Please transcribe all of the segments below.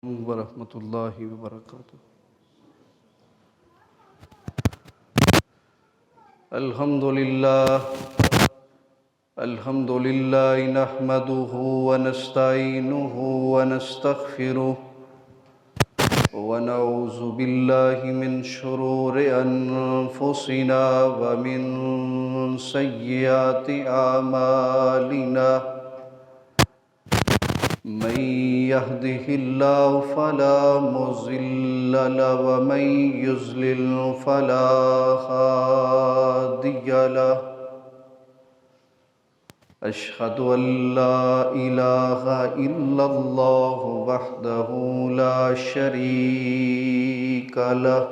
ورحمۃ اللہ وبرکاتہ۔ الحمد للہ نحمده ونستعینه ونستغفره ونعوذ باللہ من شرور انفسنا ومن سیئات اعمالنا، من يهده الله فلا مضل له ومن يضلل فلا هادي له، أشهد أن لا إله إلا الله وحده لا شريك له،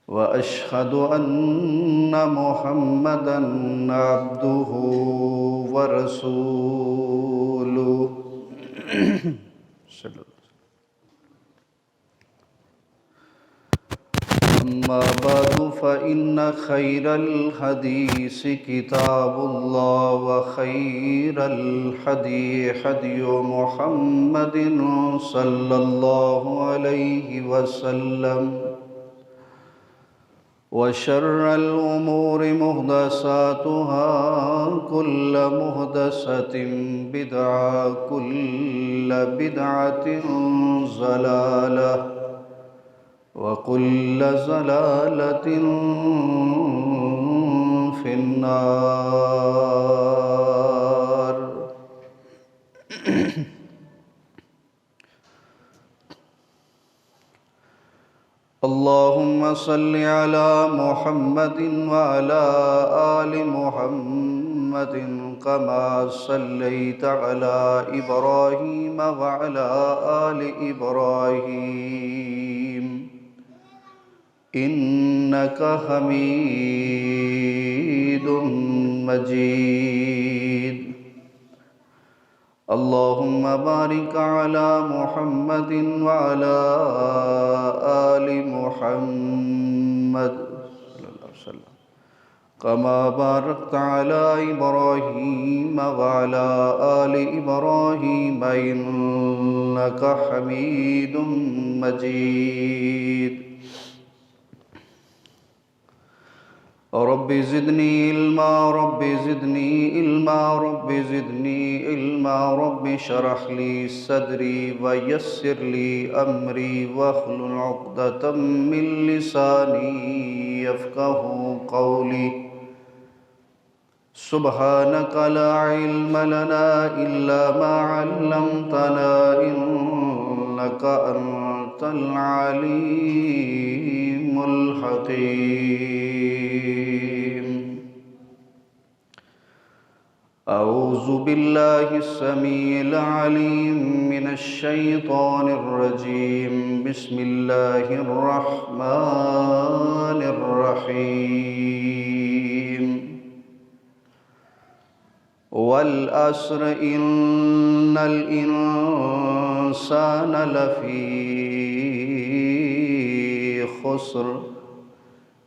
وأشهد أن محمدًا عبده ورسوله صلی اللہ علیہ وسلم۔ أما بعد فإن خير الحديث كتاب الله، وخير الهدي هدي محمد صلى الله عليه وسلم، وشر الأمور محدثاتها، كل محدثة بدعة، كل بدعة ضلالة، وكل ضلالة في النار۔ اللهم صل على محمد وعلى آل محمد كما صليت على إبراهيم وعلى آل إبراهيم إنك حميد مجيد۔ اللهم بارك على محمد وعلى آل محمد صلى الله عليه وسلم كما باركت على إبراهيم وعلى آل إبراهيم إنك حميد مجيد۔ رب زدني علما، رب زدني علما، رب زدني علما، رب اشرح لي صدري ويسر لي أمري واحلل عقدة من لساني يفقهوا قولي۔ سبحانك لا علم لنا إلا ما علمتنا إنك أنت العليم الحكيم۔ أعوذ بالله السميع العليم من الشيطان الرجيم، بسم الله الرحمن الرحيم۔ والعصر إن الإنسان لفي خسر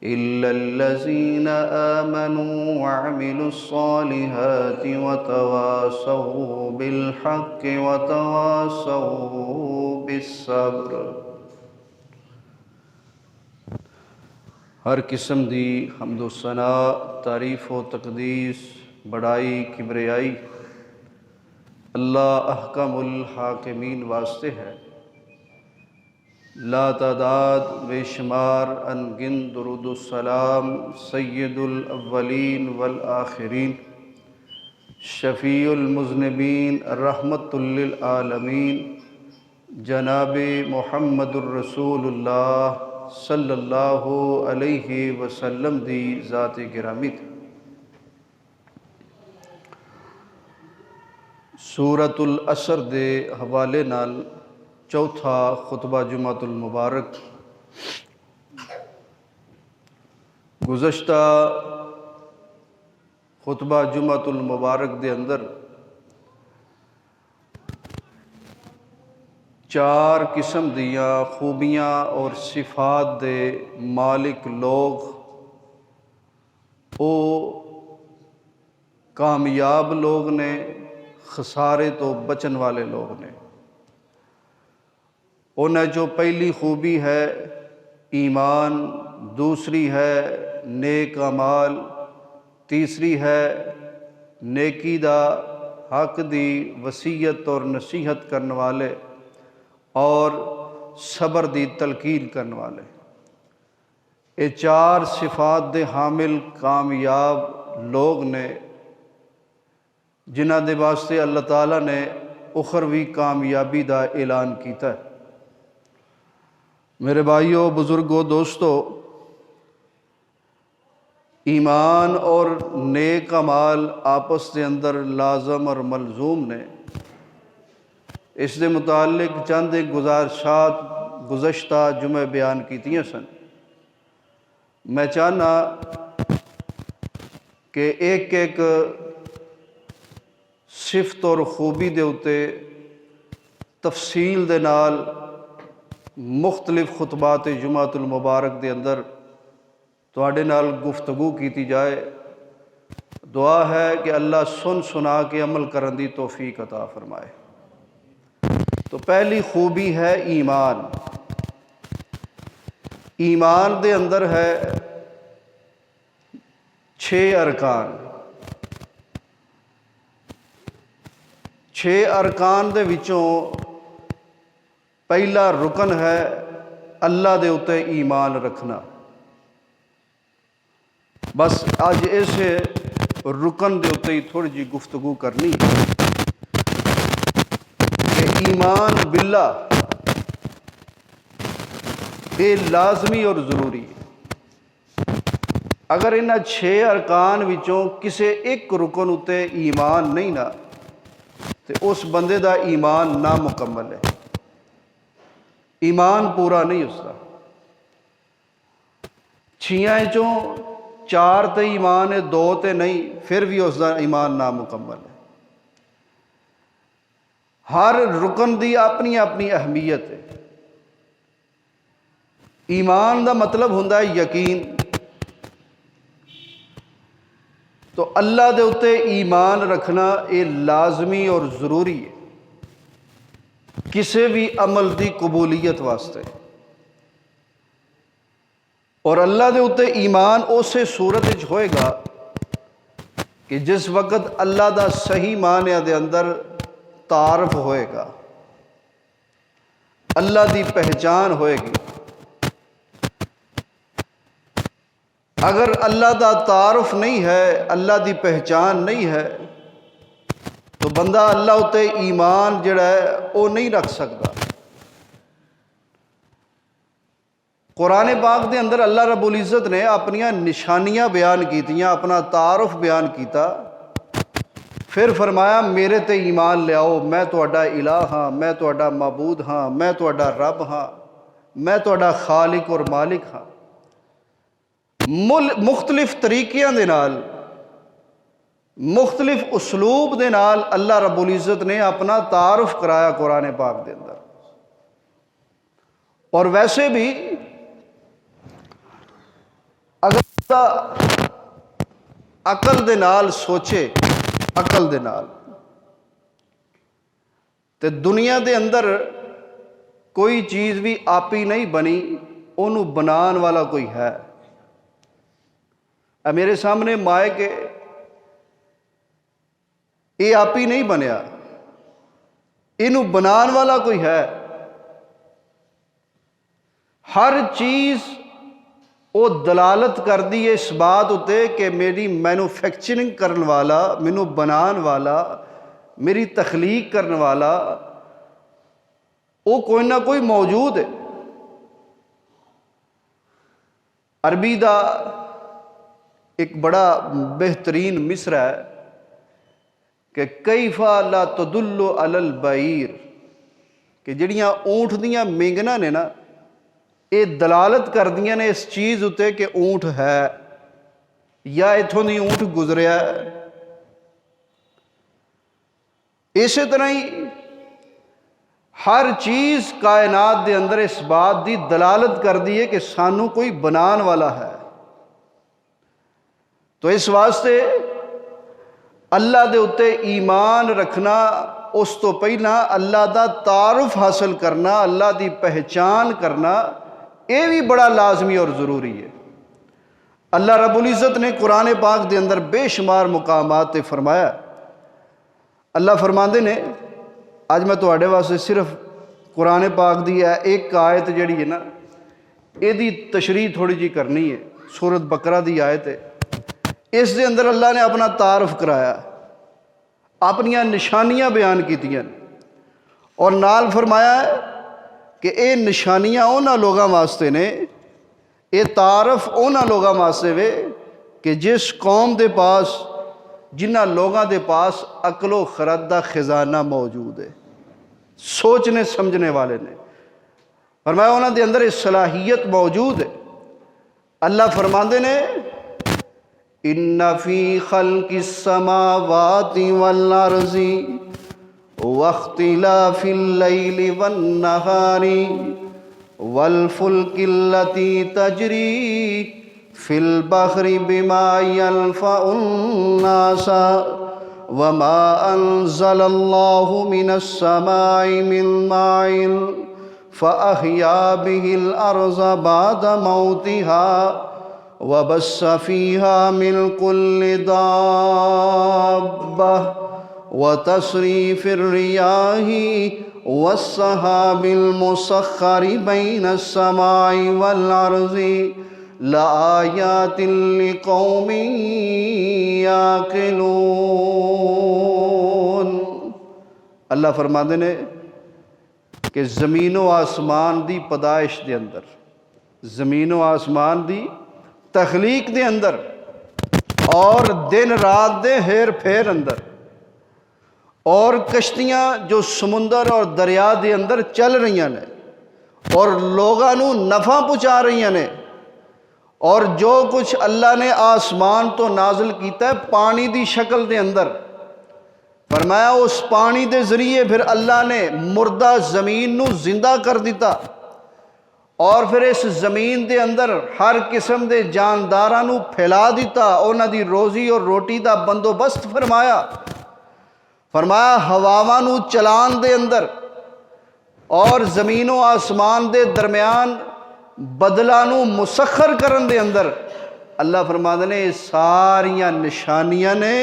إلا الذين آمنوا وعملوا الصالحات وتواصوا بالحق وتواصوا بالصبر۔ ہر قسم دی حمد و ثناء، تعریف و تقدیس، بڑائی، کبریائی اللہ احکم الحاکمین واسطے ہے۔ لا تعداد بے شمار انگن درود السلام سید الاولین والآخرین، شفیع المذنبین، رحمت للعالمین، جناب محمد الرسول اللہ صلی اللہ علیہ وسلم دی ذات گرامی تھی۔ سورۃ العصر دے حوالے نال چوتھا خطبہ جمعۃ المبارک گزشتہ خطبہ جمعۃ المبارک دے اندر چار قسم دیاں خوبیاں اور صفات دے مالک لوگ او کامیاب لوگ نے، خسارے تو بچن والے لوگ نے۔ انہیں جو پہلی خوبی ہے ایمان، دوسری ہے نیک اعمال، تیسری ہے نیکی دا حق دی وصیت اور نصیحت کرنے والے، اور صبر دی تلقین کرنے والے۔ یہ چار صفات دے حامل کامیاب لوگ نے جنہاں دے واسطے اللہ تعالیٰ نے اخروی کامیابی دا اعلان کیتا ہے۔ میرے بھائیوں، بزرگوں، دوستو، ایمان اور نیک اعمال آپس دے اندر لازم اور ملزوم نے۔ اس دے متعلق چند ایک گزارشات گزشتہ جمعہ بیان کیتیاں سن۔ میں چاہنا کہ ایک ایک صفت اور خوبی دے اتے تفصیل دے نال مختلف خطبات جمعۃ المبارک دے اندر تواڈے نال گفتگو کیتی جائے۔ دعا ہے کہ اللہ سن سنا کے عمل کرن دی توفیق عطا فرمائے۔ تو پہلی خوبی ہے ایمان۔ ایمان دے اندر ہے 6 ارکان۔ 6 ارکان دے وچوں پہلا رکن ہے اللہ دے اتے ایمان رکھنا۔ بس اج اس رکن دے اتے ہی تھوڑی جی گفتگو کرنی کہ ایمان باللہ یہ لازمی اور ضروری ہے۔ اگر انہاں 6 ارکان وچوں کسے ایک رکن اتے ایمان نہیں نا تو اس بندے دا ایمان نامکمل ہے، ایمان پورا نہیں اس کا۔ 6 چوں 4 تے ایمان ہے، 2 تے نہیں، پھر بھی اس دا ایمان نامکمل ہے۔ ہر رکن دی اپنی اپنی اہمیت ہے۔ ایمان دا مطلب ہوندا ہے یقین۔ تو اللہ دے اتے ایمان رکھنا یہ لازمی اور ضروری ہے کسی بھی عمل دی قبولیت واسطے۔ اور اللہ دے اتے ایمان اسے صورت وچ ہوئے گا کہ جس وقت اللہ دا صحیح معنی دے اندر تعارف ہوئے گا، اللہ دی پہچان ہوئے گی۔ اگر اللہ دا تعارف نہیں ہے، اللہ دی پہچان نہیں ہے، تو بندہ اللہ اتے ایمان جڑا ہے وہ نہیں رکھ سکتا۔ قرآن پاک دے اندر اللہ رب العزت نے اپنیاں نشانیاں بیان کیتیاں، اپنا تعارف بیان کیتا، پھر فرمایا میرے تے ایمان لیاؤ، میں تہاڈا الہ ہاں، میں تہاڈا معبود ہاں، میں تہاڈا رب ہاں، میں تہاڈا خالق اور مالک ہاں۔ مختلف طریقیاں دے نال، مختلف اسلوب دے نال اللہ رب العزت نے اپنا تعارف کرایا قرآن پاک دے اندر۔ اور ویسے بھی اگر عقل دے نال سوچے، عقل دے نال، تے دنیا دے اندر کوئی چیز بھی آپی نہیں بنی، انہوں بنان والا کوئی ہے۔ میرے سامنے مائک ہے، یہ آپ ہی نہیں بنیا، انہوں بنان والا کوئی ہے۔ ہر چیز وہ دلالت کر دی ہے اس بات ہوتے کہ میری مینوفیکچرنگ کرنے والا، مینو بنان والا، میری تخلیق کرنے والا وہ کوئی نہ کوئی موجود ہے۔ عربی دا ایک بڑا بہترین مصرع ہے کہ کیفا لا تدل علی البعیر، کہ جڑیاں اونٹ دیاں مینگنا نے نا، یہ دلالت کر دیاں نے اس چیز اتے کہ اونٹ ہے یا اتھوں دی اونٹ گزریا ہے۔ اسی طرح ہی ہر چیز کائنات دے اندر اس بات دی دلالت کر دی ہے کہ سانو کوئی بنان والا ہے۔ تو اس واسطے اللہ دے اتے ایمان رکھنا اس تو پہلا اللہ دا تعارف حاصل کرنا، اللہ دی پہچان کرنا، یہ بھی بڑا لازمی اور ضروری ہے۔ اللہ رب العزت نے قرآن پاک دے اندر بے شمار مقامات تے فرمایا۔ اللہ فرماندے نے، اج میں تواڈے واسطے صرف قرآن پاک دی ایک آیت جڑی ہے نا، یہ دی تشریح تھوڑی جی کرنی ہے۔ سورۃ بقرہ دی آیت ہے، اس دے اندر اللہ نے اپنا تعارف کرایا، اپنیاں نشانیاں بیان کیتیاں، اور نال فرمایا ہے کہ اے نشانیاں انہاں لوگاں واسطے نے، اے تعارف انہاں لوگاں واسطے وے کہ جس قوم دے پاس، جنہاں لوگاں دے پاس عقل و خرد دا خزانہ موجود ہے، سوچنے سمجھنے والے نے۔ فرمایا انہاں دے اندر اس صلاحیت موجود ہے۔ اللہ فرماندے نے، ان فی خلق السماوات والارض واختلاف اللیل والنہار والفلک التي تجری فی البحر بما ينفع الناس وما انزل اللہ من السماء من ماء فأحیا به الارض بعد موتها وبث فيها من كل دابة وتصريف الرياح والسحاب المسخر بين السماء والأرض لآيات لقوم يعقلون۔ اللہ فرماندے نے کہ زمین و آسمان دی پیدائش دے اندر، زمین و آسمان دی تخلیق دے اندر، اور دن رات دے ہیر پھیر اندر، اور کشتیاں جو سمندر اور دریا دے اندر چل رہی نے اور لوگاں نو نفع پہنچا رہی نے، اور جو کچھ اللہ نے آسمان تو نازل کیتا ہے پانی دی شکل دے اندر، فرمایا اس پانی دے ذریعے پھر اللہ نے مردہ زمین نو زندہ کر دیتا، اور پھر اس زمین دے اندر ہر قسم دے جانداراں نو پھیلا دیتا، انہاں دی روزی اور روٹی دا بندوبست فرمایا۔ فرمایا ہواواں نو چلان دے اندر اور زمین و آسمان دے درمیان بدلاں نو مسخر کرن دے اندر، اللہ فرماندے نے ساریاں نشانیاں نے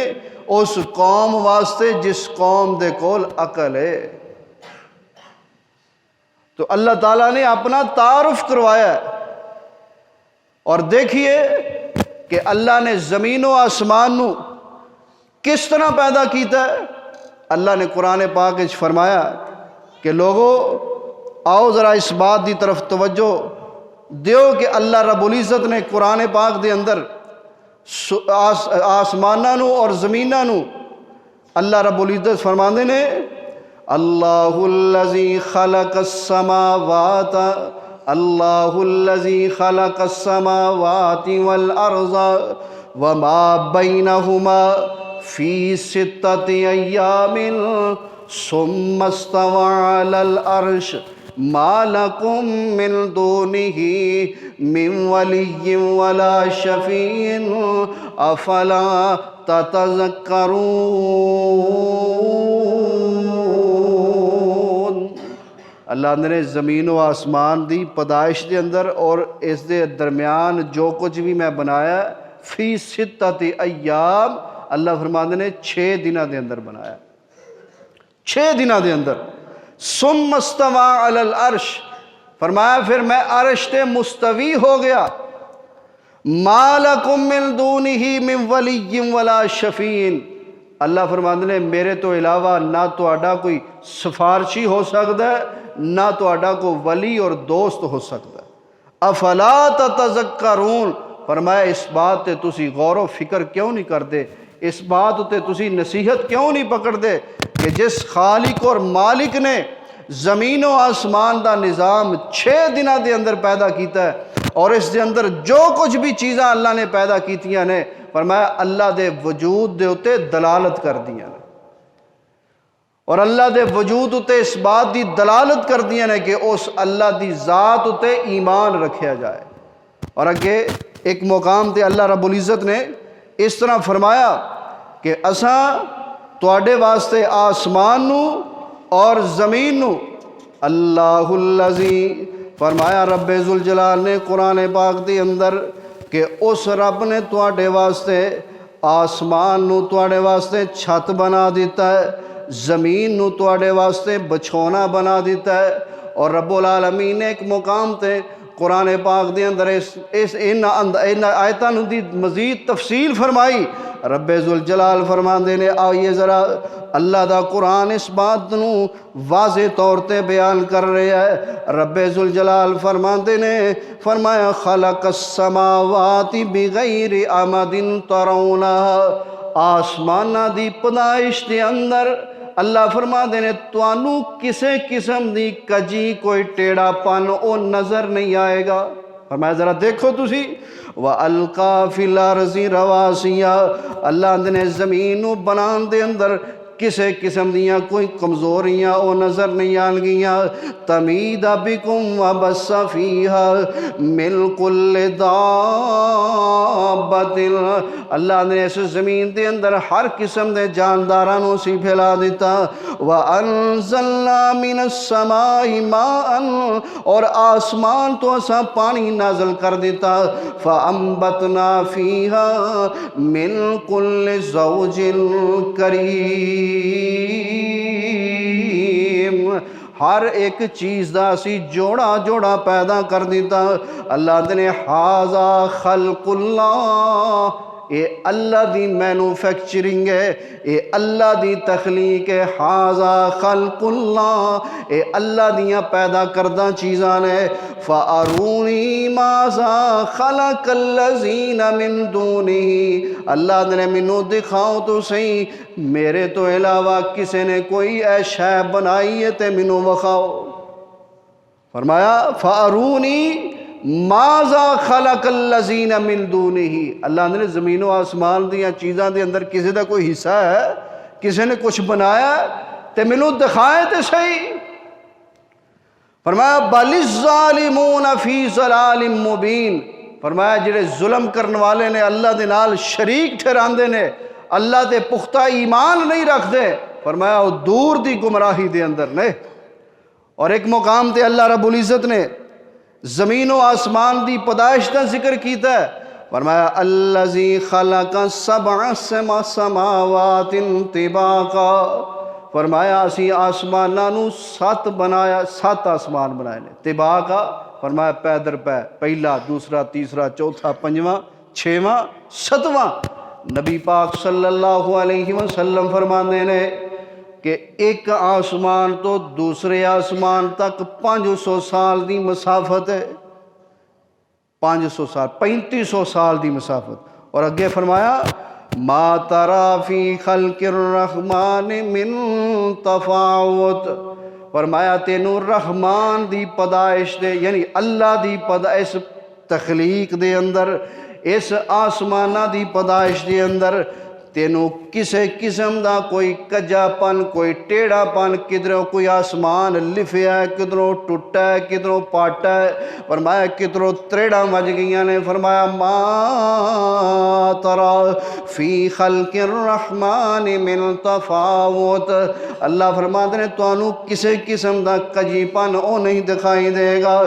اس قوم واسطے جس قوم دے کول عقل ہے۔ تو اللہ تعالیٰ نے اپنا تعارف کروایا ہے، اور دیکھیے کہ اللہ نے زمین و آسمان نو کس طرح پیدا کیتا ہے۔ اللہ نے قرآن پاک وچ فرمایا کہ لوگو آؤ ذرا اس بات دی طرف توجہ دیو کہ اللہ رب العزت نے قرآن پاک دے اندر آسماناں نو اور زمیناں نو اللہ رب العزت فرماندے نے، اللہ الذی خلق السماوات، اللہ الذی خلق السماوات والارض وما بینہما فی ستۃ ایام ثم استوى علی العرش ما لکم من دونہ من ولی ولا شفیع افلا تتذکرون۔ اللہ نے زمین و آسمان دی پیدائش دے اندر اور اس دے درمیان جو کچھ بھی میں بنایا فی ستۃ ایام، اللہ فرماندے نے 6 دنوں دے اندر بنایا، 6 دنوں دے اندر۔ ثم استوى علی العرش، فرمایا پھر میں عرش تے مستوی ہو گیا۔ ما لکم من دونہ من ولی ولا شفیع، اللہ فرماندے نے میرے تو علاوہ نہ تہاڈا کوئی سفارشی ہو سکتا ہے، نہ تہاڈا کوئی ولی اور دوست ہو سکتا ہے۔ افلا تتذکرون، فرمایا اس بات تے تسی غور و فکر کیوں نہیں کرتے، اس بات تے تسی نصیحت کیوں نہیں پکڑتے کہ جس خالق اور مالک نے زمین و آسمان دا نظام 6 دنوں دے اندر پیدا کیتا ہے، اور اس دے اندر جو کچھ بھی چیزاں اللہ نے پیدا کیتیاں نے، فرمایا اللہ دے وجود دے اتے دلالت کر دیاں نے، اور اللہ دے وجود اتے اس بات دی دلالت کر دیاں نے کہ اس اللہ دی ذات اتے ایمان رکھیا جائے۔ اور اگے ایک مقام تے اللہ رب العزت نے اس طرح فرمایا کہ اساں تواڈے واسطے آسمان نو اور زمین نو۔ اللہ الذی فرمایا رب ذوالجلال نے قرآن پاک دے اندر کہ اس رب نے تواڈے واسطے آسمان نو تواڈے واسطے چھت بنا دیتا ہے، زمین نو تواڈے واسطے بچھونا بنا دیتا ہے۔ اور رب العالمین نے ایک مقام تے قرآن پاک دے اندر ان آیتاں دی مزید تفصیل فرمائی۔ رب ذوالجلال فرماندے نے آئیے ذرا اللہ دا قرآن اس بات نو واضح طور تے بیان کر رہا ہے۔ رب ذوالجلال فرماندے نے فرمایا خلق السماوات بغیر عمد ترونها، آسمانہ دی پیدائش دے اندر اللہ فرماندے نے توانوں کسے قسم دی کجی کوئی ٹیڑھا پن او نظر نہیں آئے گا۔ فرمایا ذرا دیکھو تسی وَأَلْقَى فِي الْأَرْضِ رَوَاسِيَ، اللہ نے زمین بنان دے اندر کسے قسم دیاں کوئی کمزوریاں او نظر نہیں آن گیاں۔ تَمِيدَ بِكُمْ وَبَثَّ فِيهَا مِن كُلِّ دَابَّةٍ، اللہ نے اس زمین دے اندر ہر قسم دے جانداراں نو سی پھیلا دیتا۔ وَأَنزَلْنَا مِنَ السَّمَاءِ مَاءً، اور آسمان تو اسا پانی نازل کر دیتا۔ فَأَنبَتْنَا فِيهَا مِن كُلِّ زَوْجٍ كَرِيمٍ، ہر ایک چیز دا اسی جوڑا جوڑا پیدا کر دیتا۔ اللہ نے ھذا خلق اللہ، اے اللہ دی مینوفیکچرنگ ہے، اے اللہ دی تخلیق ہے۔ ھذا خلق اللہ، اے اللہ دیاں پیدا کردہ چیزاں نے۔ فَأَرُونِي مَاذَا خَلَقَ الَّذِينَ مِن دُونِهِ، اللہ نے منو دکھاؤ تو صحیح میرے تو علاوہ کسے نے کوئی اے شے بنائی ہے تے منو وخاؤ۔ فرمایا فَأَرُونِي مَاذَا خَلَقَ الَّذِينَ مِن دُونِهِ، اللہ نے زمین و آسمان دیاں چیزاں دے اندر کسے دا کوئی حصہ ہے، کسے نے کچھ بنایا تے منو دکھائے تے صحیح۔ فرمایا بَلِ الظَّالِمُونَ فِي ضَلَالٍ مُبِينٍ، فرمایا جڑے ظلم کرنے والے نے اللہ دے نال شریک ٹھہراندے نے، اللہ دے پختہ ایمان نہیں رکھ دے، فرمایا وہ دور دی گمراہی دے اندر نے۔ اور ایک مقام تے اللہ رب العزت نے زمین و آسمان دی پیدائش کا ذکر کیتا ہے۔ فرمایا الذی خلق سبع سماوات طباقا، فرمایا اسی آسماناں نو سات بنایا، سات آسمان بنائے نے طباقا، فرمایا پے در پے، پہلا دوسرا تیسرا چوتھا پنجواں چھواں ستواں۔ نبی پاک صلی اللہ علیہ وسلم فرماندے نے کہ ایک آسمان تو دوسرے آسمان تک 500 سال دی مسافت ہے، 500 سال 3500 سال دی مسافت۔ اور اگے فرمایا ما ترا فی خلق الرحمن من تفاوت، فرمایا تینوں رحمان دی پیدائش دے یعنی اللہ دی پیدائش تخلیق دے اندر، اس آسمانہ دی پیدائش دے اندر تینوں کسے قسم دا کوئی کجا پن کوئی ٹیڑھا پن، کدھروں کوئی آسمان لفیا ہے، کدھروں ٹوٹا ہے، کدھروں پاٹا ہے، فرمایا کدھروں تریڑا وج گئیاں نے۔ فرمایا ما ترا فی خلق الرحمن من تفاوت، اللہ فرماتے ہیں توانوں کسے قسم دا کجی پن او نہیں دکھائی دے گا۔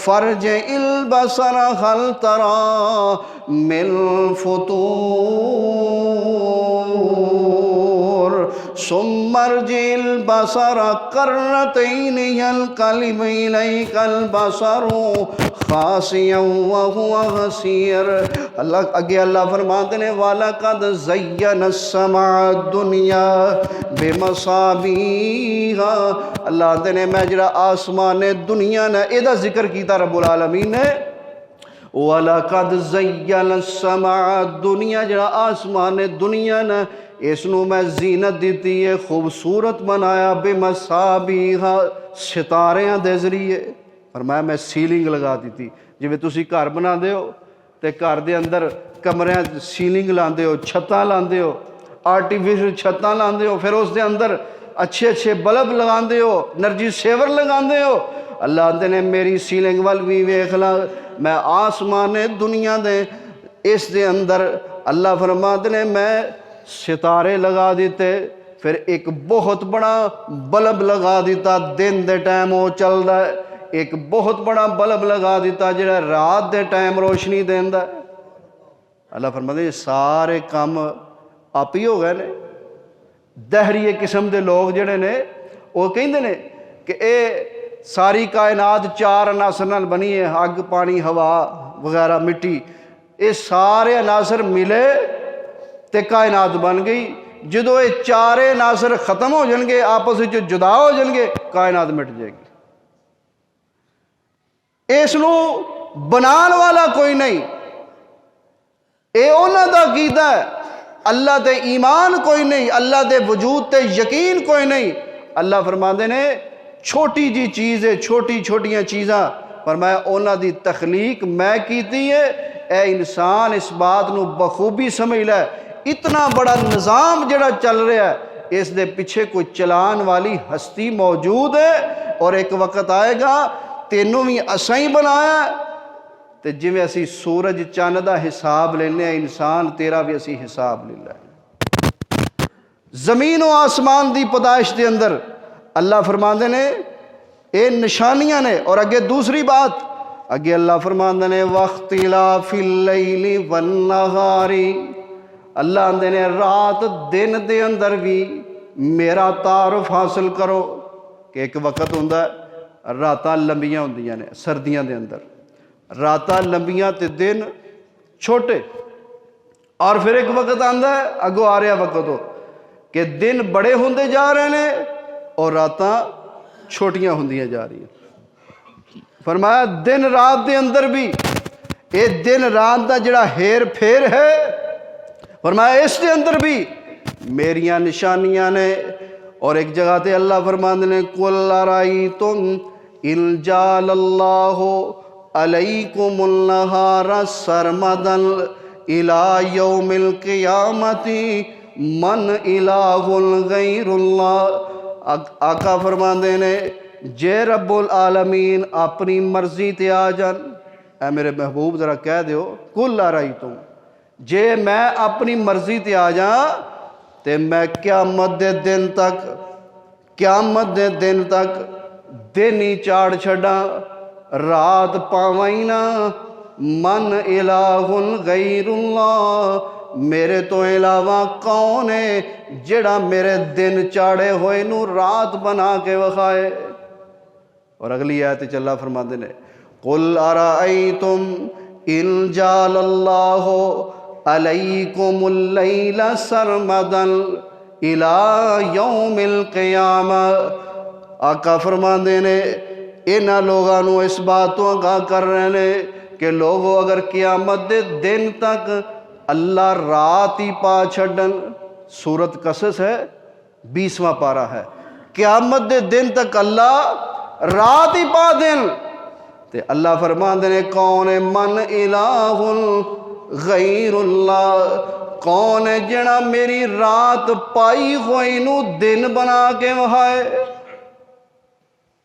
فرج البصر هل ترى من فطور ثم ارجع البصر كرتين ينقلب إليك البصر خاسئا وهو حسير، اللہ اگے اللہ فرماتے ہیں وَلَقَدْ زَيَّنَ السَّمَاءَ الدُّنْيَا بِمَصَابِيحَ، اللہ نے میں جڑا آسمان دنیا نے ادا ذکر کیتا رب العالمین نے، وَلَقَدْ زَيَّنَ السَّمَاءَ الدُّنْيَا جڑا آسمان دنیا نے اس نو میں زینت دیتی ہے، خوبصورت بنایا بِمَصَابِيحَ ستاریاں دے ذریعے۔ فرمایا میں سیلنگ لگا دیتی، جویں تسی گھر بنا دے ہو تے گھر دے اندر کمریاں سیلنگ لاندے ہو، چھتاں لاندے ہو، آرٹیفیشل چھتاں لاندے ہو، پھر اس دے اندر اچھے اچھے بلب لگاندے ہو، انرجی سیور لگاندے ہو۔ اللہ نے میری سیلنگ وال بھی ویکھ لا، میں آسمان دنیا دے اس دے اندر اللہ فرماتے نے میں ستارے لگا دیتے، پھر ایک بہت بڑا بلب لگا دیتا دن دے ٹائم وہ چلدا ہے، ایک بہت بڑا بلب لگا دیتا جڑا رات دے ٹائم روشنی دیندا ہے۔ اللہ فرماتے ہیں سارے کام آپ ہی ہو گئے نے۔ دہریے قسم دے لوگ جڑے نے وہ کہندے نے کہ اے ساری کائنات 4 عناصر نال بنی ہے، اگ پانی ہوا وغیرہ مٹی، یہ سارے عناصر ملے تے کائنات بن گئی۔ جدو یہ 4 عناصر ختم ہو جان گے، آپس وچ جدا ہو جان گے، کائنات مٹ جائے گی۔ اس نو بنان والا کوئی نہیں، اے انہاں دا عقیدہ ہے۔ اللہ تے ایمان کوئی نہیں، اللہ دے وجود تے یقین کوئی نہیں۔ اللہ فرماندے نے چھوٹی جی چیز ہے، چھوٹی چھوٹیاں چیزاں فرمایا انہاں دی تخلیق میں کیتی ہے۔ اے انسان اس بات نو بخوبی سمجھ لے، اتنا بڑا نظام جڑا چل رہا ہے اس دے پیچھے کوئی چلان والی ہستی موجود ہے، اور ایک وقت آئے گا تینوں بھی اساں ہی بنایا ہے۔ تے جویں اسی سورج چاند دا حساب لینے ہیں، انسان تیرا بھی اسی حساب لے لے۔ زمین و آسمان دی پیدائش دے اندر اللہ فرماندے نے اے نشانیاں نے، اور اگے دوسری بات اگے اللہ فرماندے نے واختلاف اللیل والنہار، اللہ آندے نے رات دن دے اندر بھی میرا تعارف حاصل کرو۔ کہ ایک وقت ہوندا ہے راتاں لمبیاں ہوندیاں نے سردیاں دے اندر، راتاں لمبیاں تے دن چھوٹے، اور پھر ایک وقت آندا ہے اگوں آ رہا وقت ہو کہ دن بڑے ہوندے جا رہے ہیں اور راتاں چھوٹیاں ہوندیاں جا رہی ہیں۔ فرمایا دن رات دے اندر بھی اے دن رات دا جڑا ہیر پھیر ہے، فرمایا اس دے اندر بھی میریاں نشانیاں نے۔ اور ایک جگہ تے اللہ فرماندے نے قُلْ أَرَأَيْتُمْ إِنْ جَعَلَ اللَّهُ عَلَيْكُمُ النَّهَارَ سَرْمَدًا إِلَى يَوْمِ الْقِيَامَةِ مَنْ إِلَٰهٌ غَيْرُ اللَّهِ۔ آقا فرماندے نے جے رب العالمین اپنی مرضی تے آ جان، اے میرے محبوب ذرا کہہ دیو قُلْ أَرَأَيْتُمْ، جے میں اپنی مرضی تے آ جاں تے میں قیامت دے دن تک دن ہی چاڑ چھڑا، رات پاویں نہ۔ من الہ غیر اللہ، میرے تو علاوہ کون ہے جڑا میرے دن چاڑے ہوئے نو رات بنا کے وکھائے۔ اور اگلی آیت چ اللہ فرماندے نے قُلْ أَرَأَيْتُمْ إِنْ جَعَلَ اللَّهُ عَلَيْكُمُ اللَّيْلَ سَرْمَدًا إِلَى يَوْمِ الْقِيَامَةِ۔ آقا فرماندے نے انہاں لوگاں نو اس بات تو آگاہ کر رہے نے کہ لوگو اگر قیامت دے دن تک اللہ رات ہی پا چھڑن، سورت قصص ہے 20واں پارہ ہے، قیامت دے دن تک اللہ رات ہی پا دن، تے اللہ فرماندے نے کون ہے من الہ غیر اللہ، کون ہے جڑا میری رات پائی ہوئی نو دن بنا کے وہائے؟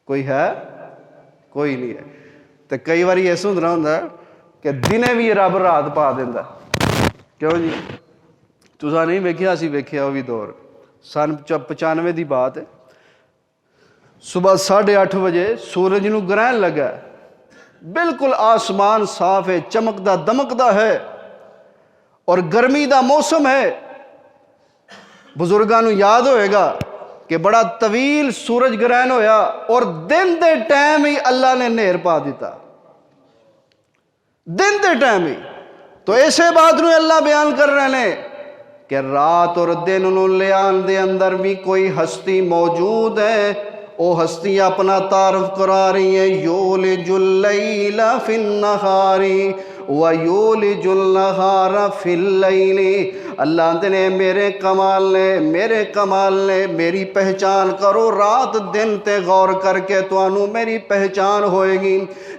کوئی ہے؟ کوئی نہیں ہے۔ تو کئی باری ایسا ہوتا ہے کہ دنے بھی رب رات پا دینا، کیوں جی؟ تساں نہیں ویکھیا، اسی ویکھیا وہ بھی دور سن 95 دی بات ہے، صبح 8:30 بجے سورج نو گرہن لگا ہے، بالکل آسمان صاف ہے، چمکدا دمکدا ہے، اور گرمی دا موسم ہے۔ بزرگاں نو یاد ہوئے گا کہ بڑا طویل سورج گرہن ہویا، اور دن دے ٹائم ہی اللہ نے نہر پا دیتا، دن دے ٹائم ہی۔ تو ایسے بات نو اللہ بیان کر رہے ہیں کہ رات اور دن نو لیان دے اندر بھی کوئی ہستی موجود ہے، او ہستی اپنا تعارف کرا رہی ہے، یولج اللیل فی النہار وَيُولِجُ النَّهَارَ فِي اللَّيْلِ۔ اللہ نے میرے کمال نے میری پہچان کرو، رات دن تے غور کر کے توانوں میری پہچان ہوئے گی۔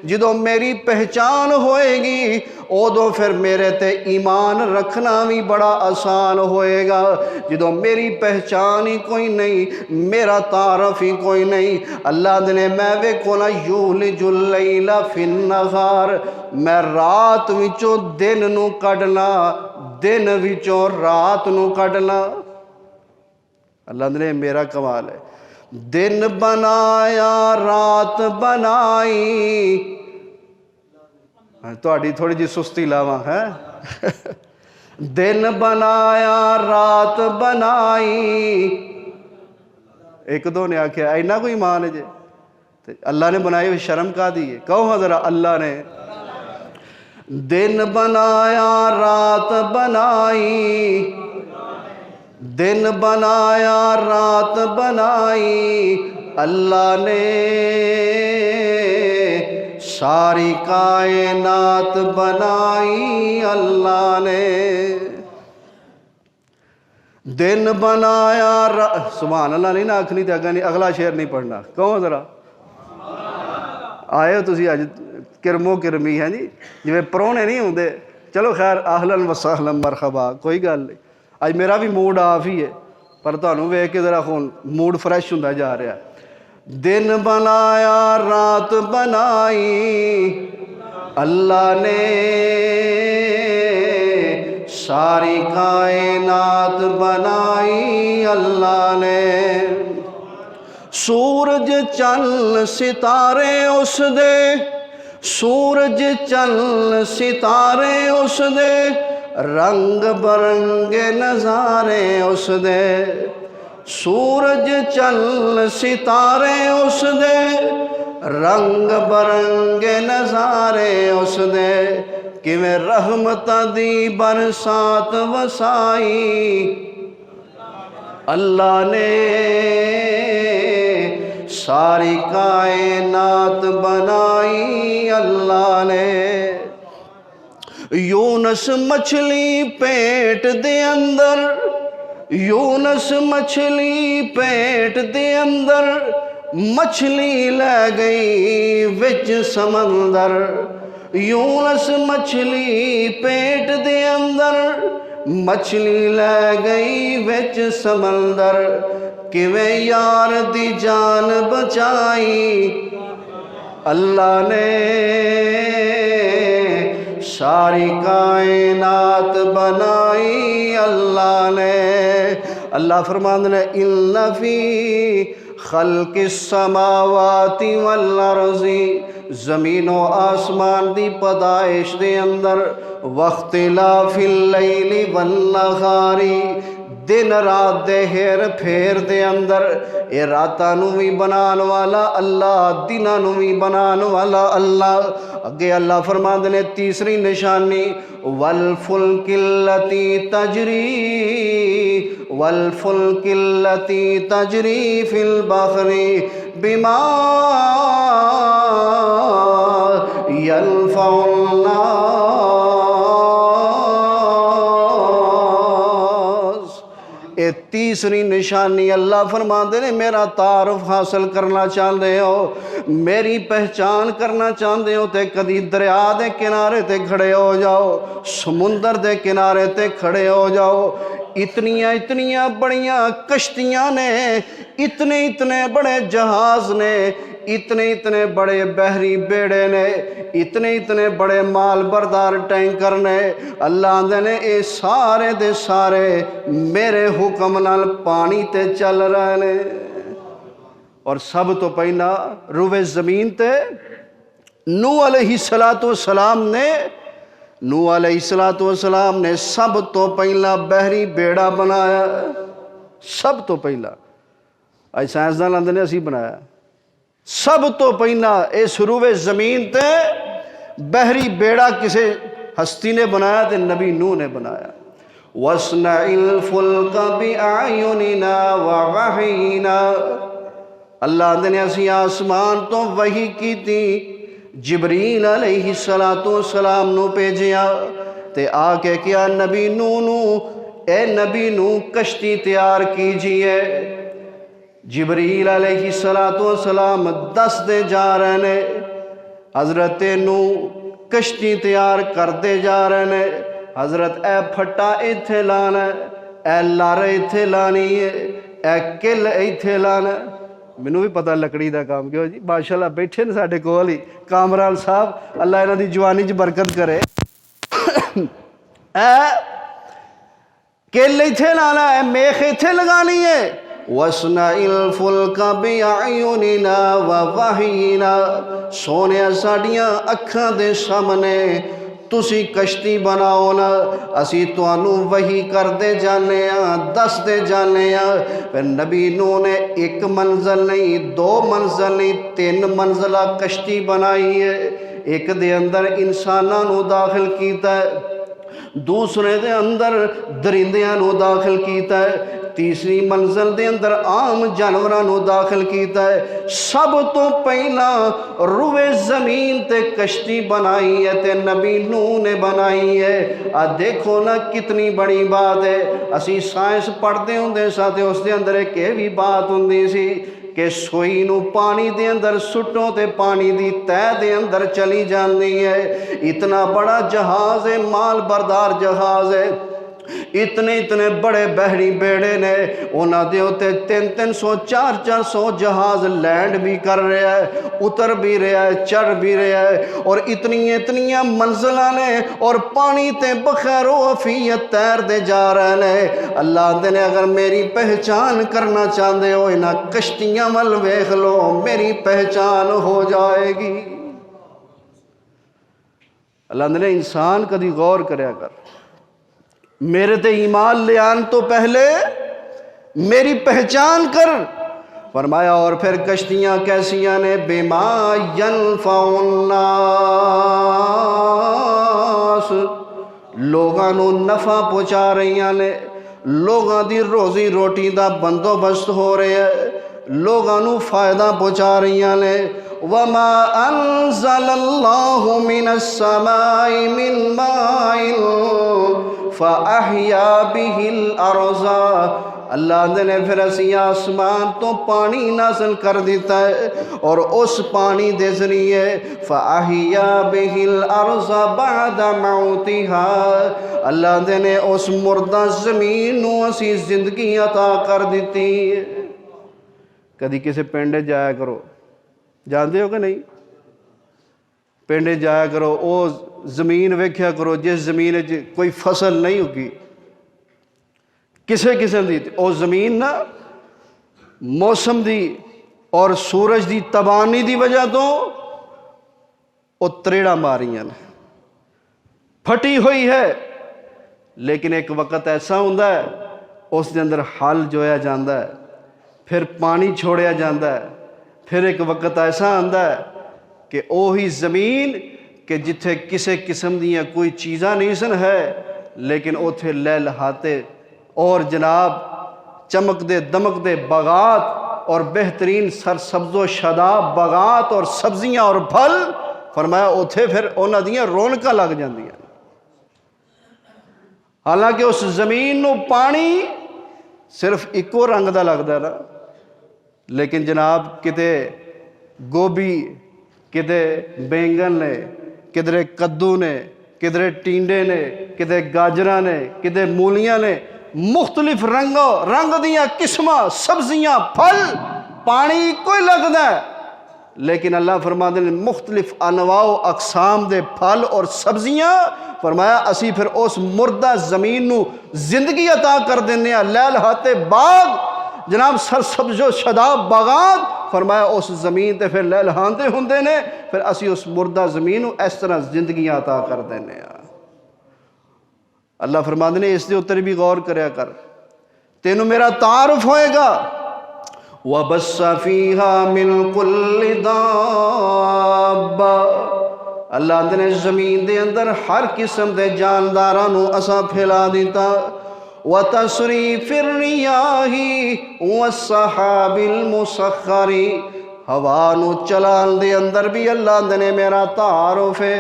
جدو میری پہچان ہوئے گی ادو پھر میرے تے ایمان رکھنا بھی بڑا آسان ہوئے گا۔ جدو میری پہچان ہی کوئی نہیں، میرا تعارف ہی کوئی نہیں، اللہ نے میں ویکھو نا یولج اللیل فی النہار، میں رات وچوں دن نو کڈنا، دن وچوں رات نو کڈنا۔ اللہ نے میرا کمال ہے. دن بنایا رات بنائی. تھوڑی تھوڑی جی سستی لاواں ہے. دن بنایا رات بنائی. ایک دو نے آخیا اینا کوئی ایمان ہے جی. اللہ نے بنائی ہوئی شرم کا دی ہے. کہو ہاں ذرا اللہ نے. دن بنایا رات بنائی. دن بنایا رات بنائی. اللہ نے ساری کائنات بنائی. اللہ نے دن بنایا سبحان اللہ نہیں نہ آکھنی تے اگلا شعر نہیں پڑھنا. کہو ذرا آئے ہو تسی اج کرمو کرمی ہے جی جی پرونے نہیں ہوندے. چلو خیر اہلاً و سہلاً مرحبا کوئی گل نہیں. اج میرا بھی موڈ آف ہی ہے پر تانوں ویکھ کے ذرا خون موڈ فریش ہوندا جا رہا. دن بنایا رات بنائی. اللہ نے ساری کائنات بنائی. اللہ نے سورج چند ستارے اس دے. سورج چند ستارے اس دے. رنگ برنگے نظارے اس دے. سورج چند ستارے اس دے. رنگ برنگے نظارے اس دے. کیویں رحمتاں دی برسات وسائی. اللہ نے ساری کائنات بنائی. اللہ نے یونس مچھلی پیٹ دے اندر. یونس مچھلی پیٹ دے اندر. مچھلی لے گئی وچ سمندر. یونس مچھلی پیٹ دے اندر. مچھلی لے گئی وچ سمندر. کیویں یار دی جان بچائی. اللہ نے ساری کائنات بنائی. اللہ نے اللہ فرماندے نے ان فی خلق السماوات والارض. زمین و آسمان دی پیدائش دے اندر. واختلاف اللیل والنہار. دن رات دے ہیر پھیر دے اندر. اے راتاں نوں وی بنان والا اللہ. دناں نوں وی بنان والا اللہ. اگے اللہ فرماندے نے تیسری نشانی والفلک التی تجری. والفلک التی تجری فی البحر بما ينفع الناس. اے تیسری نشانی اللہ فرماندے نے میرا تعارف حاصل کرنا چاہتے ہو. میری پہچان کرنا چاہتے ہو تے کدی دریا دے کنارے تے کھڑے ہو جاؤ. سمندر دے کنارے تے کھڑے ہو جاؤ. اتنیاں بڑیاں کشتیاں نے. اتنے بڑے جہاز نے. اتنے بڑے بحری بیڑے نے. اتنے بڑے مال بردار ٹینکر نے. اللہ آندے نے اے سارے دے سارے میرے حکم نال پانی تے چل رہے نے. اور سب تو پہلا روئے زمین تے نوح علیہ السلام نے. نوح علیہ السلام نے سب تو پہلا بحری بیڑا بنایا. سب تو پہلا اج سائنسدان آندے نے اسی بنایا. سب تو پہلا اس روئے زمین تے بحری بیڑا کسے ہستی نے بنایا تے نبی نوح نے بنایا. وَاصْنَعِ الْفُلْكَ بِأَعْيُنِنَا وَوَحْيِنَا. اللہ نے اسی آسمان تو وحی کی تھی. جبریل علیہ السلام نو بھیجیا تے آ کے کیا نبی نوح اے نبی نوح کشتی تیار کیجئے. جبریل علیہ السلام دس دے جا رہے نے. حضرت نوح کشتی تیار کرتے جا رہے نے. حضرت اے پھٹا ایتھے لانا. اے لار ایتھے لانی ہے. اے کل ایتھے لانا. مینوں بھی پتہ لکڑی دا کام کیوں جی ماشاءاللہ بیٹھے نے ساڈے کول ہی کامران صاحب. اللہ انہاں دی جوانی چ برکت کرے. اے کل ایتھے لانا. اے میخ ایتھے لگانی ہے. وَاصْنَعِ الْفُلْكَ بِأَعْيُنِنَا وَوَحْيِنَا، سونے ساڈیاں اکھاں دے سامنے تسی کشتی بناؤ نا، اسی تانوں وحی کر دے جانے ہاں، دس دے جانے ہاں۔ پھر نبی نوح نے ایک منزل نہیں، دو منزل نہیں، 3 منزلہ کشتی بنائی ہے۔ ایک دے اندر انساناں نو داخل کیتا ہے، دوسرے دے اندر درندیاں نو داخل کیتا ہے، تیسری منزل دے اندر عام جانوراں نو داخل کیتا ہے۔ سب تو پہلا روئے زمین تے کشتی بنائی ہے تے نبی نوح نے بنائی ہے۔ دیکھو نا کتنی بڑی بات ہے۔ اسی سائنس پڑھتے ہوندے ساتھ اس دے اندر ایک یہ بھی بات ہوندی سی کہ سوئی نو پانی دے اندر سٹوں تے پانی دی تہ دے اندر چلی جاندی ہے۔ اتنا بڑا جہاز ہے، مال بردار جہاز ہے، اتنے بڑے بحری بیڑے نے، انہاں دے ہوتے 300 400 جہاز لینڈ بھی کر رہا ہے، اتر بھی رہا ہے، چڑھ بھی رہا ہے، اور اتنی منزلہ نے، اور پانی تے بخیر و عافیت تیر دے جا رہے ہیں۔ اللہ دے نے اگر میری پہچان کرنا چاہتے ہو انہاں کشتیاں مل ویکھ لو، میری پہچان ہو جائے گی۔ اللہ نے انسان کدی غور کریا کر، میرے تے ایمان لے آن تو پہلے میری پہچان کر۔ فرمایا اور پھر کشتیاں کیسیاں نے؟ بما ینفع الناس، لوگاں نو نفع پہنچا رہیاں نے، لوگاں دی روزی روٹی دا بندوبست ہو رہا ہے، لوگاں نو فائدہ پہنچا رہیاں نے۔ وما انزل اللہ من السماء من ماء فَأَحْيَا بِهِ الْأَرْضَ، اللہ نے پھر اسی آسمان تو پانی نازل کر دیتا ہے، اور اس پانی دے ذریعے فَأَحْيَا بِهِ الْأَرْضَ بَعْدَ مَوْتِهَا، اللہ نے اس مردہ زمین نو اسی زندگی عطا کر دیتی ہے۔ کدی کسی پنڈے جایا کرو، جانتے ہو کہ نہیں؟ پنڈے جایا کرو، او زمین ویکھیا کرو جس زمین کوئی فصل نہیں ہوگی کسے قسم دی، او زمین نا موسم دی اور سورج دی تبانی دی وجہ تو او تریڑا ماریاں نے، پھٹی ہوئی ہے، لیکن ایک وقت ایسا ہوندا ہے اس دے اندر حل جویا جاندا ہے، پھر پانی چھوڑیا جاندا ہے، پھر ایک وقت ایسا آندا ہے کہ اوہی زمین کہ جتھے کسے قسم دیاں کوئی چیزاں نہیں سن ہے، لیکن اوتھے لہلاتے اور جناب چمک دے دمک دے باغات اور بہترین سرسبز و شاداب باغات اور سبزیاں اور پھل، فرمایا اوتھے پھر انہاں دیاں رونقاں لگ جاندیاں۔ حالانکہ اس زمین نو پانی صرف ایکو رنگ دا لگدا ہے نا، لیکن جناب کتے گوبھی، کدھے بینگن نے، کدھرے کدو نے، کدھرے ٹینڈے نے، کدھے گاجراں نے، کدھے مولیاں نے، مختلف رنگ دیاں قسمہ سبزیاں پھل، پانی کوئی لگدا ہے، لیکن اللہ فرماتے ہیں مختلف انواع و اقسام دے پھل اور سبزیاں، فرمایا اسی پھر اس مردہ زمین نو زندگی عطا کر دینے ہیں، لہلہاتے باغ جناب سرسبز و شاداب باغات، فرمایا اس زمین تے پھر لہلاندے ہوندے نے، پھر اسی اس مردہ زمین نو اس طرح زندگی عطا کر دینے ہیں۔ اللہ فرماتے ہیں اس دے اتر بھی غور کریا کر، تینوں میرا تعارف ہوئے گا۔ وَبَثَّ فِيهَا مِن كُلِّ دَابَّةٍ، اللہ نے زمین دے اندر ہر قسم دے جانداراں نو اساں پھیلا دیتا۔ وَتَصْرِيفِ الرِّيَاحِ وَالسَّحَابِ الْمُسَخَّرِ، ہوا نو چلان دے اندر بھی اللہ نے میرا تعارف ہے۔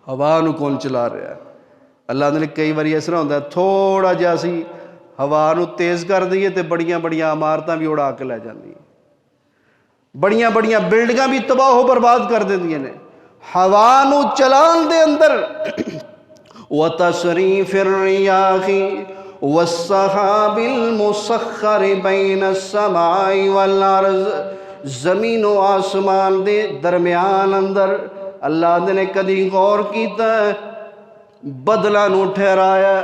ہوا نو کون چلا رہا ہے؟ اللہ نے کئی باری اس طرح ہوتا ہے تھوڑا جہا سی ہوا نو تیز کر دئیے تے بڑیاں بڑیاں عمارتاں بھی اڑا کے لے جاندی ہیں، بڑیاں بڑیاں بلڈنگاں بھی تباہ و برباد کر دیندیاں نے ہوا نو چلان دے اندر۔ وَتَصْرِيفِ الرِّيَاحِ وَالسَّحَابِ الْمُسَخَّرِ بَيْنَ السَّمَاءِ وَالْأَرْضِ، زمین و آسمان دے درمیان اندر اللہ نے کدی غور کیتا ہے بدلہ نو ٹھہرایا،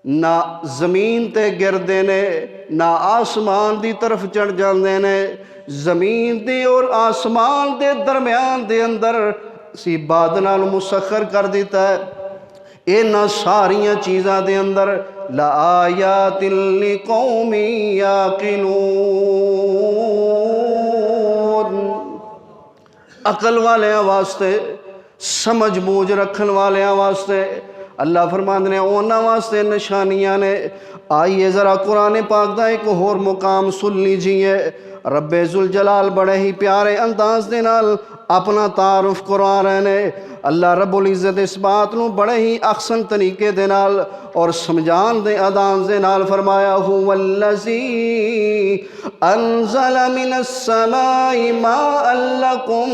نہ زمین تے گردے نے نہ آسمان دی طرف چڑھ جاندے نے، زمین دی اور آسمان دے درمیان دے اندر سی بادلاں نوں مسخر کر دیتا ہے۔ انہاں ساریاں چیزاں دے اندر لآیات لقوم یعقلون، عقل والیاں واسطے، سمجھ بوجھ رکھن والیاں واسطے اللہ فرماندے نے انہاں واسطے نشانیاں نے۔ آئیے ذرا قرآن پاک دا ایک اور مقام سن لیجئے۔ رب ذوالجلال بڑے ہی پیارے انداز دے نال اپنا تعارف کروا رہے نے۔ اللہ رب العزت اس بات نو بڑے ہی احسن طریقے دے نال اور سمجھان دے ادان دے نال فرمایا هو الذی انزل من السماء ماء لکم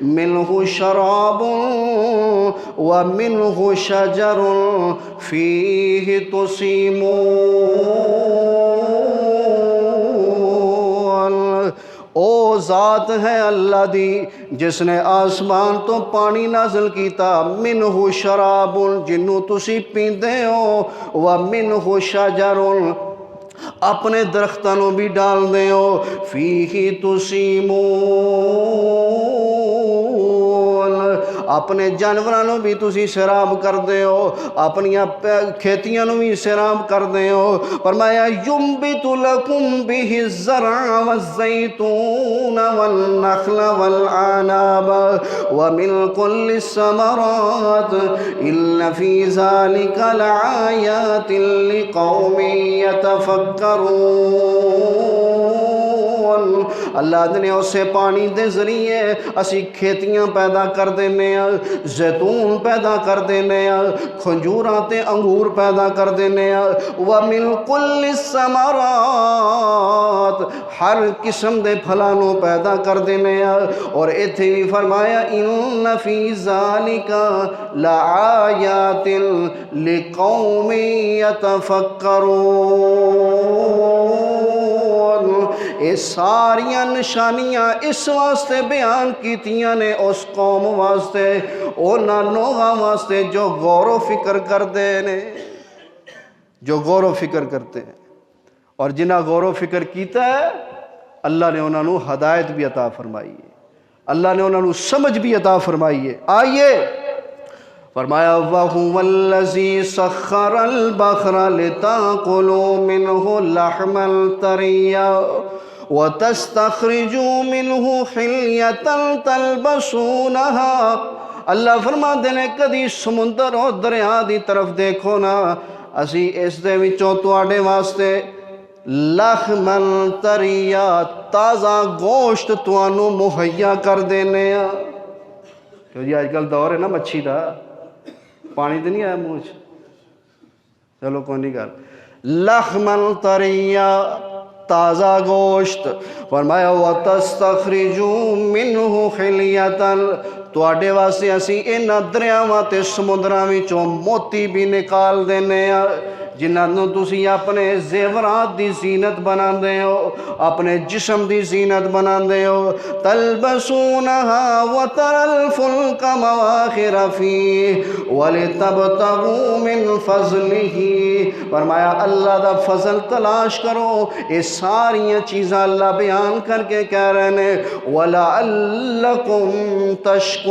منہ شراب ومنہ شجر فیہ تسیمون۔ او ذات ہے اللہ دی جس نے آسمان تو پانی نازل کیتا، منہ شراب جنوں تسی پیندے ہو، ومنہ شجر اپنے درختوں بھی ڈال دے ہو، فیہ تسیمون اپنے جانوراں بھی تسی سیراب کر دے ہو، اپنی کھیتیاں بھی سیراب کر دے ہو۔ فرمایا ینبت لکم بہ الزرع والزیتون والنخل والعناب ومن کل الثمرات ان فی ذلک لآیات لقوم یتفکرون۔ اللہ نے اسے پانی دے ذریعے اسی کھیتیاں پیدا کر دینے ہیں، زیتون پیدا کر دینے ہیں، کھنجوراں تے انگور پیدا کر دینے ہیں، وَمِن كُلِّ الثَّمَرَاتِ ہر قسم دے پھلانوں پیدا کر دینے ہیں۔ اور ایتھے بھی فرمایا اِنَّ فِي ذَلِكَ لَآیَاتٍ لِقَوْمٍ یتفکرون۔ اے ساریاں نشانیاں اس واسطے بیان کیتیاں نے اس قوم واسطے، اونا لوگاں واسطے جو غور و فکر کرتے ہیں، جو غور و فکر کرتے ہیں، اور جنہاں غور و فکر کیتا ہے اللہ نے انہاں نو ہدایت بھی عطا فرمائی ہے، اللہ نے انہاں نو سمجھ بھی عطا فرمائی ہے۔ آئیے فرمایا وَهُوَ الَّذِي سَخَّرَ الْبَحْرَ لِتَأْكُلُوا مِنْهُ لَحْمًا طَرِيًّا وَتَسْتَخْرِجُوا مِنْهُ حِلْيَةً تَلْبَسُونَهَا۔ اللہ فرماندے نے کدی سمندر اور دریا دی طرف دیکھو نا، اسی اس دے وچوں تواڈے واسطے لحمًا طَرِيًّا تازہ گوشت توانوں مہیا کر دینے ہیں۔ کہ جی آج کل دور ہے نا مچھی دا، پانی تو نہیں آیا منہ چ، چلو کوئی نہیں کر، لحمًا طَرِيًّا تازہ گوشت۔ فرمایا وَتَسْتَخْرِجُوا مِنْهُ حِلْيَةً تواڈے واسطے اسی انہاں دریاواں تے سمندراں وچوں موتی بھی نکال دینے ہیں جنہاں نوں تسی اپنے زیورات دی زینت بناندے ہو، اپنے جسم دی زینت بناندے ہو۔ تَلْبَسُونَهَا وَتَرَى الْفُلْكَ مَوَاخِرَ فِيهِ وَلِتَبْتَغُوا مِنْ فَضْلِهِ۔ فرمایا اللہ دا فضل تلاش کرو۔ یہ ساریاں چیزاں اللہ بیان کر کے کہہ رہے ہیں وَلَعَلَّكُمْ تَشْكُرُونَ،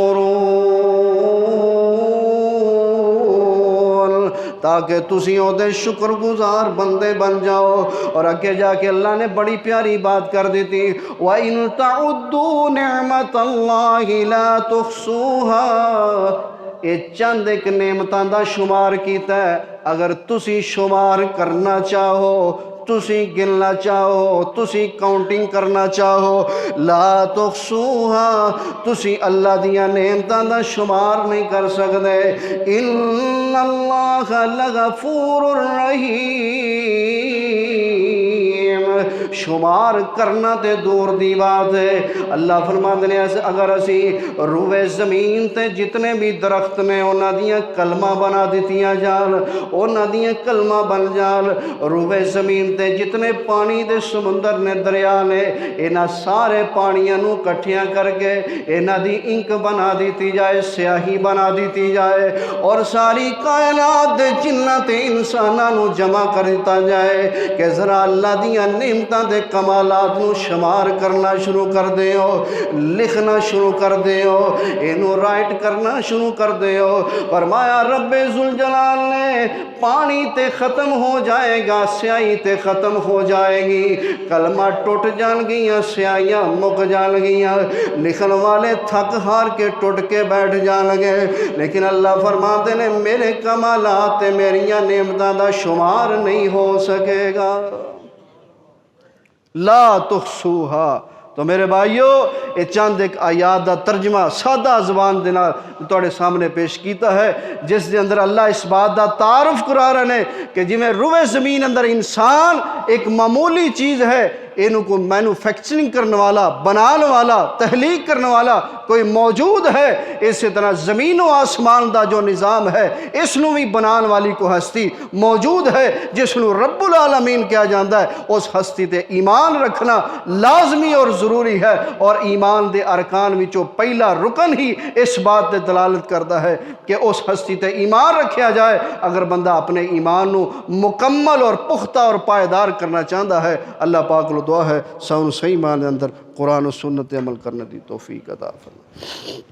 تاکہ تسی او دے شکر گزار بندے بن جاؤ۔ اور آگے جا کے اللہ نے بڑی پیاری بات کر دی تھی وَإِن تَعُدُّوا نِعْمَةَ اللَّهِ لَا تُحْصُوهَا۔ یہ چند ایک نعمتاں دا شمار کیتا ہے، اگر تسی شمار کرنا چاہو، تسی گننا چاہو، تسی کاؤنٹنگ کرنا چاہو، لا تحصوها تسی اللہ دیاں نعمتاں دا شمار نہیں کر سکتے۔ ان اللہ لغفور رحیم، شمار کرنا تے دور دی بات ہے۔ اللہ فرماتے ہیں اگر اسی روئے زمین تے جتنے بھی درخت نے انہاں دیاں کلمہ بنا دیتیاں جان، انہاں دیاں کلمہ بن جان، روئے زمین تے جتنے پانی دے سمندر نے دریا نے انہاں سارے پانیاں نو کٹھیاں کر کے انہاں دی انک بنا دیتی جائے، سیاہی بنا دیتی جائے، اور ساری کائنات دے جنات انساناں نو جمع کر دیتا جائے کہ ذرا اللہ دیاں نعمتاں دے کمالات نو شمار کرنا شروع کر دیو، لکھنا شروع کر دیو، اینو رائٹ کرنا شروع کر دیو۔ فرمایا رب ذوالجلال نے پانی تے ختم ہو جائے گا، سیاہی تے ختم ہو جائے گی، کلمہ ٹوٹ جان گیاں، سیاہیاں مک جان گیاں، لکھن والے تھک ہار کے ٹوٹ کے بیٹھ جان گے، لیکن اللہ فرماتے ہیں میرے کمالات تے میریاں نعمتاں دا شمار نہیں ہو سکے گا، لا تحصوہا۔ تو میرے بھائیو یہ چند ایک آیات دا ترجمہ سادہ زبان دینا توڑے سامنے پیش کیتا ہے، جس دے اندر اللہ اس بات دا تعارف کرا رہے ہیں کہ جی میں روئے زمین اندر انسان ایک معمولی چیز ہے، اینو کو مینوفیکچرنگ کرنے والا، بنانے والا، تخلیق کرنے والا کوئی موجود ہے، اسی طرح زمین و آسمان دا جو نظام ہے اس نو بھی بنان والی کو ہستی موجود ہے جس نو رب العالمین کیا جاندہ ہے۔ اس ہستی تے ایمان رکھنا لازمی اور ضروری ہے، اور ایمان دے ارکان وچوں پہلا رکن ہی اس بات دے دلالت کرتا ہے کہ اس ہستی تے ایمان رکھیا جائے۔ اگر بندہ اپنے ایمان نو مکمل اور پختہ اور پائیدار کرنا چاہتا ہے، اللہ پاک کو دعا ہے سانو صحیح معنی اندر قرآن و سنت عمل کرنے دی توفیق عطا فرمائے۔